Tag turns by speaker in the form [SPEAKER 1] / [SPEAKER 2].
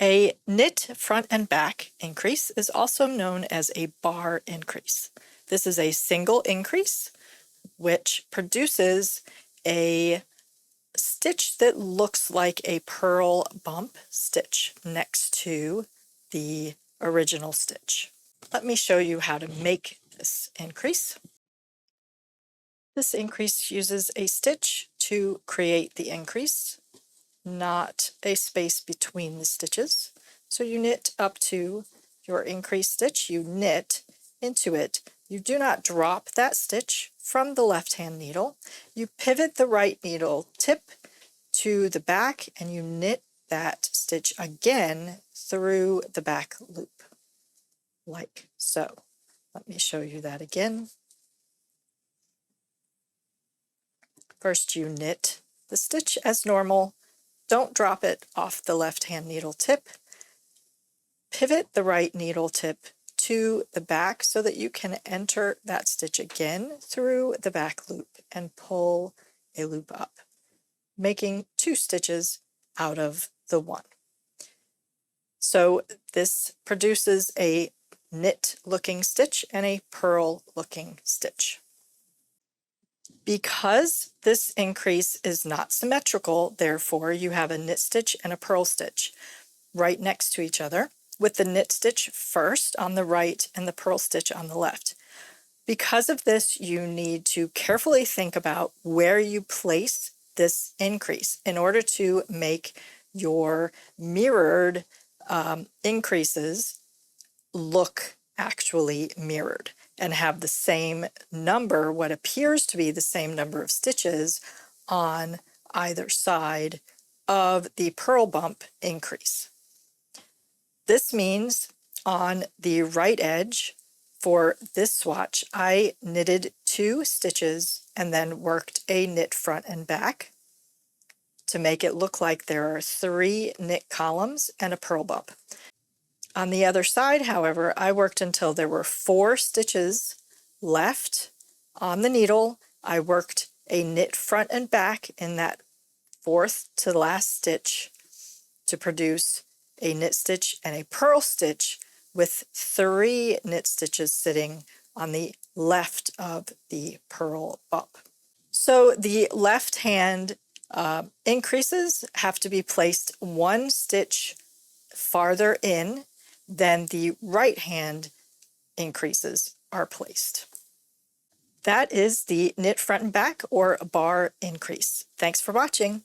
[SPEAKER 1] A knit front and back increase is also known as a bar increase. This is a single increase which produces a stitch that looks like a purl bump stitch next to the original stitch. Let me show you how to make this increase. This increase uses a stitch to create the increase, not a space between the stitches. So you knit up to your increase stitch, you knit into it. You do not drop that stitch from the left hand needle. You pivot the right needle tip to the back and you knit that stitch again through the back loop, like so. Let me show you that again. First you knit the stitch as normal. Don't drop it off the left hand needle tip. Pivot the right needle tip to the back so that you can enter that stitch again through the back loop and pull a loop up, making 2 stitches out of the 1. So this produces a knit looking stitch and a purl looking stitch. Because this increase is not symmetrical, therefore you have a knit stitch and a purl stitch right next to each other, with the knit stitch first on the right and the purl stitch on the left. Because of this, you need to carefully think about where you place this increase in order to make your mirrored increases look actually mirrored and have the same number, what appears to be the same number of stitches on either side of the purl bump increase. This means on the right edge for this swatch, I knitted 2 stitches and then worked a knit front and back to make it look like there are 3 knit columns and a purl bump. On the other side, however, I worked until there were 4 stitches left on the needle. I worked a knit front and back in that 4th to last stitch to produce a knit stitch and a purl stitch with 3 knit stitches sitting on the left of the purl bump. So the left hand increases have to be placed 1 stitch farther in than the right hand increases are placed. That is the knit front and back or bar increase. Thanks for watching.